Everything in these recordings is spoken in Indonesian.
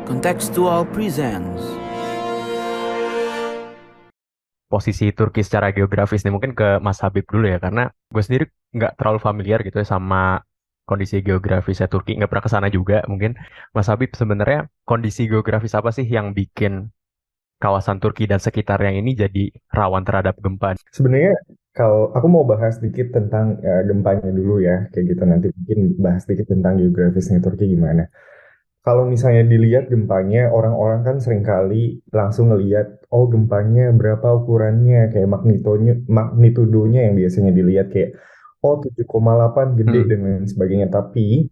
Contextual Presents. Posisi Turki secara geografis nih mungkin ke Mas Habib dulu ya, karena gue sendiri nggak terlalu familiar gitu ya sama kondisi geografisnya Turki, nggak pernah ke sana juga. Mungkin Mas Habib, sebenarnya kondisi geografis apa sih yang bikin kawasan Turki dan sekitarnya ini jadi rawan terhadap gempa? Sebenarnya kalau aku mau bahas sedikit tentang gempanya dulu ya, kayak gitu nanti mungkin bahas sedikit tentang geografisnya Turki gimana. Kalau misalnya dilihat gempanya, orang-orang kan seringkali langsung ngelihat, oh gempanya berapa ukurannya, kayak magnitudonya yang biasanya dilihat kayak, oh 7,8 gede Hmm. dan lain sebagainya. Tapi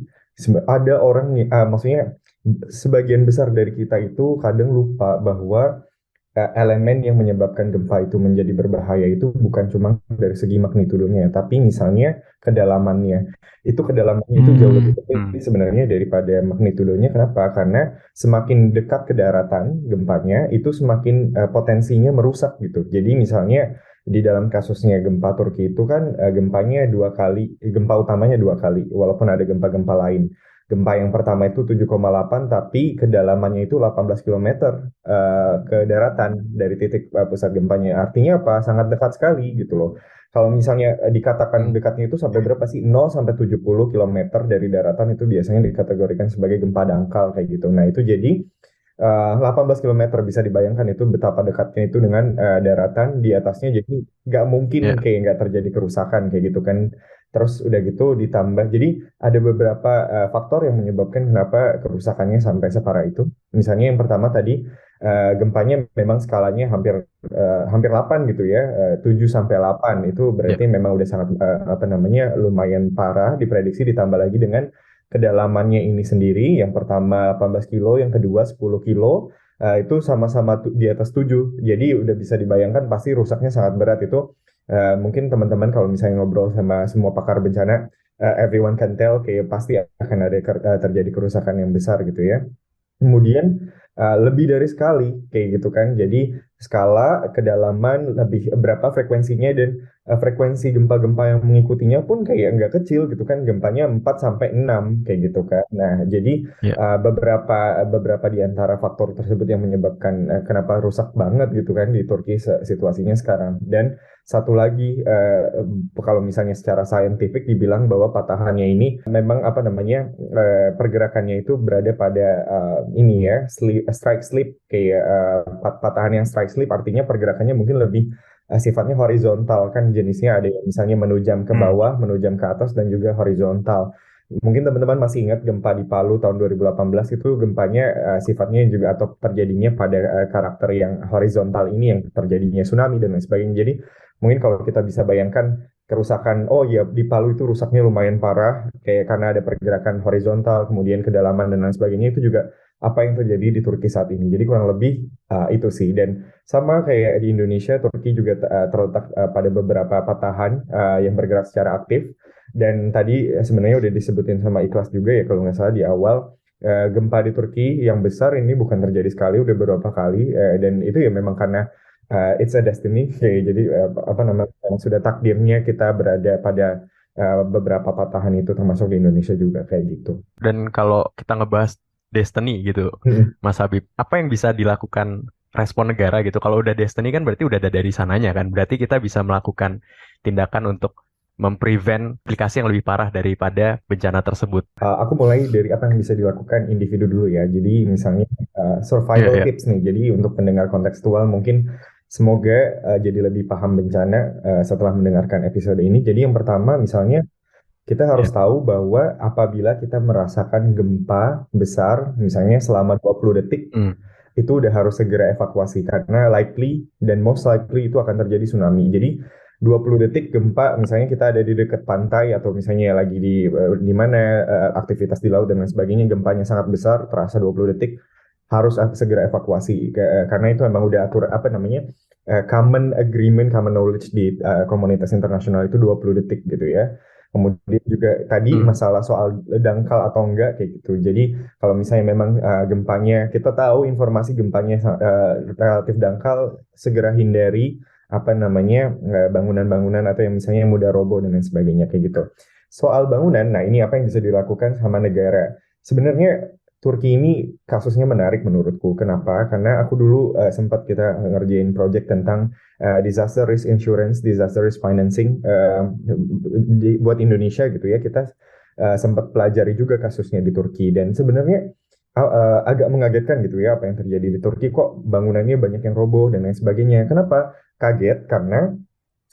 ada orang, maksudnya sebagian besar dari kita itu kadang lupa bahwa elemen yang menyebabkan gempa itu menjadi berbahaya itu bukan cuma dari segi magnitudonya, tapi misalnya kedalamannya. Itu kedalamannya itu jauh lebih Hmm. penting Hmm. sebenarnya daripada magnitudonya. Kenapa? Karena semakin dekat ke daratan gempanya, itu semakin potensinya merusak gitu. Jadi misalnya di dalam kasusnya gempa Turki itu kan gempanya dua kali, gempa utamanya dua kali, walaupun ada gempa-gempa lain. Gempa yang pertama itu 7,8 tapi kedalamannya itu 18 kilometer ke daratan dari titik pusat gempanya. Artinya apa? Sangat dekat sekali gitu loh. Kalau misalnya dikatakan Hmm. dekatnya itu sampai berapa sih? 0 sampai 70 kilometer dari daratan itu biasanya dikategorikan sebagai gempa dangkal kayak gitu. Nah, itu jadi 18 kilometer bisa dibayangkan itu betapa dekatnya itu dengan daratan di atasnya. Jadi nggak mungkin Ya. kayak nggak terjadi kerusakan kayak gitu kan. Terus udah gitu ditambah. Jadi ada beberapa faktor yang menyebabkan kenapa kerusakannya sampai separah itu. Misalnya yang pertama tadi gempanya memang skalanya hampir 8 gitu ya, 7 sampai 8 itu Ya. berarti memang udah sangat apa namanya lumayan parah diprediksi, ditambah lagi dengan kedalamannya ini sendiri, yang pertama 18 kilo, yang kedua 10 kilo, itu sama-sama di atas 7. Jadi udah bisa dibayangkan pasti rusaknya sangat berat itu. Mungkin teman-teman kalau misalnya ngobrol sama semua pakar bencana, everyone can tell kayak pasti akan ada terjadi kerusakan yang besar gitu ya. Kemudian lebih dari sekali kayak gitu kan. Jadi skala kedalaman lebih berapa frekuensinya, dan frekuensi gempa-gempa yang mengikutinya pun kayak nggak kecil gitu kan. Gempanya 4 sampai 6 kayak gitu kan. Nah, jadi Ya. beberapa beberapa di antara faktor tersebut yang menyebabkan kenapa rusak banget gitu kan di Turki situasinya sekarang. Dan satu lagi, kalau misalnya secara saintifik dibilang bahwa patahannya ini memang apa namanya pergerakannya itu berada pada ini ya strike slip, kayak patahan yang strike slip artinya pergerakannya mungkin lebih sifatnya horizontal kan, jenisnya ada yang misalnya menujam ke Hmm. bawah, menujam ke atas, dan juga horizontal. Mungkin teman-teman masih ingat gempa di Palu tahun 2018 itu gempanya sifatnya juga atau terjadinya pada karakter yang horizontal ini, yang terjadinya tsunami dan lain sebagainya. Jadi mungkin kalau kita bisa bayangkan kerusakan, oh ya di Palu itu rusaknya lumayan parah kayak karena ada pergerakan horizontal, kemudian kedalaman dan lain sebagainya, itu juga apa yang terjadi di Turki saat ini. Jadi kurang lebih itu sih. Dan sama kayak di Indonesia, Turki juga terletak pada beberapa patahan yang bergerak secara aktif. Dan tadi sebenarnya udah disebutin sama Ikhlas juga ya kalau nggak salah di awal, gempa di Turki yang besar ini bukan terjadi sekali, udah beberapa kali, dan itu ya memang karena it's a destiny. Jadi apa namanya, sudah takdirnya kita berada pada beberapa patahan itu, termasuk di Indonesia juga kayak gitu. Dan kalau kita ngebahas destiny gitu, Mas Habib, apa yang bisa dilakukan respon negara gitu? Kalau udah destiny kan berarti udah ada dari sananya kan. Berarti kita bisa melakukan tindakan untuk memprevent aplikasi yang lebih parah daripada bencana tersebut. Aku mulai dari apa yang bisa dilakukan individu dulu ya. Jadi misalnya Iya, survival iya. tips nih. Jadi untuk pendengar kontekstual mungkin semoga jadi lebih paham bencana setelah mendengarkan episode ini. Jadi yang pertama misalnya kita harus Iya. tahu bahwa apabila kita merasakan gempa besar misalnya selama 20 detik, Hmm. itu udah harus segera evakuasi karena likely dan most likely itu akan terjadi tsunami. Jadi 20 detik gempa, misalnya kita ada di dekat pantai atau misalnya lagi di mana aktivitas di laut dan lain sebagainya, gempanya sangat besar, terasa 20 detik, harus segera evakuasi. Karena itu memang udah atur apa namanya common agreement, common knowledge di komunitas internasional itu 20 detik gitu ya. Kemudian juga tadi Hmm. masalah soal dangkal atau enggak kayak gitu. Jadi kalau misalnya memang gempanya, kita tahu informasi gempanya relatif dangkal, segera hindari apa namanya bangunan-bangunan atau yang misalnya mudah roboh dan lain sebagainya kayak gitu. Soal bangunan, nah ini apa yang bisa dilakukan sama negara? Sebenarnya Turki ini kasusnya menarik menurutku. Kenapa? Karena aku dulu sempat kita ngerjain project tentang disaster risk insurance, disaster risk financing buat Indonesia gitu ya. Kita sempat pelajari juga kasusnya di Turki dan sebenarnya agak mengagetkan gitu ya apa yang terjadi di Turki. Kok bangunannya banyak yang roboh dan lain sebagainya. Kenapa? Kaget karena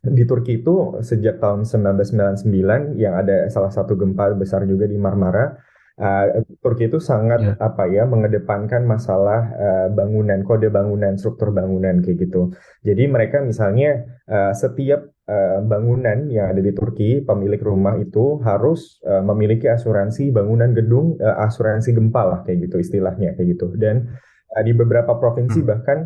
di Turki itu sejak tahun 1999 yang ada salah satu gempa besar juga di Marmara. Turki itu sangat Ya. mengedepankan masalah bangunan, kode bangunan, struktur bangunan kayak gitu. Jadi mereka misalnya setiap bangunan yang ada di Turki, pemilik rumah itu harus memiliki asuransi bangunan gedung, asuransi gempa lah kayak gitu istilahnya kayak gitu. Dan di beberapa provinsi Hmm. bahkan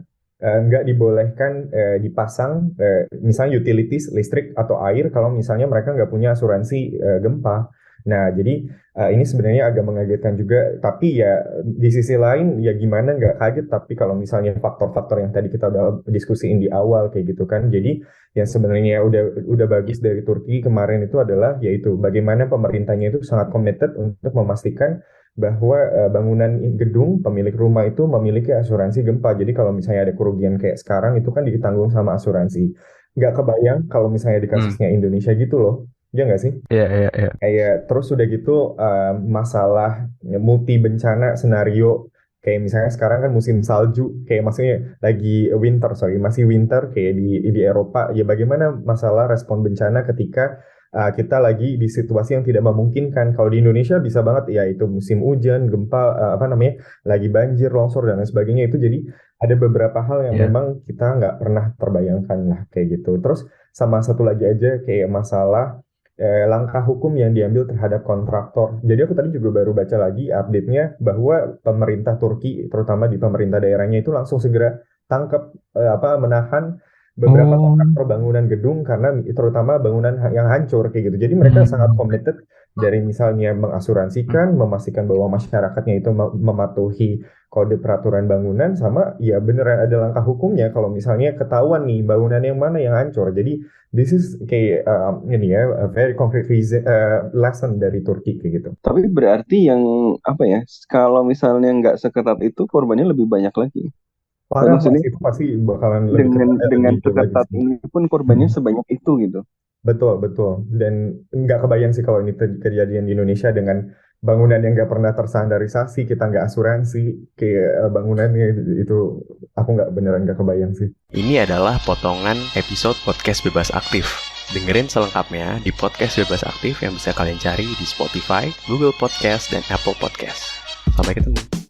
nggak dibolehkan dipasang misalnya utilities, listrik atau air kalau misalnya mereka nggak punya asuransi gempa. Nah, jadi ini sebenarnya agak mengagetkan juga, tapi ya di sisi lain ya gimana nggak kaget, tapi kalau misalnya faktor-faktor yang tadi kita udah diskusiin di awal kayak gitu kan. Jadi yang sebenarnya udah Ya. bagus dari Turki kemarin itu adalah yaitu bagaimana pemerintahnya itu sangat committed untuk memastikan bahwa bangunan gedung pemilik rumah itu memiliki asuransi gempa. Jadi kalau misalnya ada kerugian kayak sekarang itu kan ditanggung sama asuransi. Nggak kebayang kalau misalnya di Hmm. kasusnya Indonesia gitu loh. Ya nggak sih? Iya, iya, iya. Kayak terus udah gitu masalah multi bencana senario kayak misalnya sekarang kan musim salju kayak maksudnya lagi winter sorry masih winter kayak di Eropa ya bagaimana masalah respon bencana ketika kita lagi di situasi yang tidak memungkinkan. Kalau di Indonesia bisa banget ya itu musim hujan gempa lagi banjir longsor dan lain sebagainya itu jadi ada beberapa hal yang Ya. memang kita nggak pernah terbayangkan lah kayak gitu. Terus sama satu lagi aja kayak masalah langkah hukum yang diambil terhadap kontraktor. Jadi aku tadi juga baru baca lagi update-nya bahwa pemerintah Turki, terutama di pemerintah daerahnya itu langsung segera tangkap menahan beberapa Oh. kontraktor bangunan gedung karena terutama bangunan yang hancur kayak gitu. Jadi mereka sangat Hmm. committed dari misalnya mengasuransikan, memastikan bahwa masyarakatnya itu mematuhi kode peraturan bangunan sama ya beneran ada langkah hukumnya kalau misalnya ketahuan nih bangunan yang mana yang hancur. Jadi this is kayak ini ya a very concrete reason, lesson dari Turki kayak gitu. Tapi berarti yang apa ya? Kalau misalnya nggak seketat itu korbannya lebih banyak lagi. Parah mas, Maksudnya itu pasti bakalan lebih dengan jauh lagi seketat sih. ini pun korbannya sebanyak itu gitu. Betul, betul. Dan nggak kebayang sih kalau ini kejadian di Indonesia dengan bangunan yang nggak pernah terstandarisasi, kita nggak asuransi, kayak bangunannya itu, aku beneran nggak kebayang sih. Ini adalah potongan episode Podcast Bebas Aktif. Dengerin selengkapnya di Podcast Bebas Aktif yang bisa kalian cari di Spotify, Google Podcast, dan Apple Podcast. Sampai ketemu.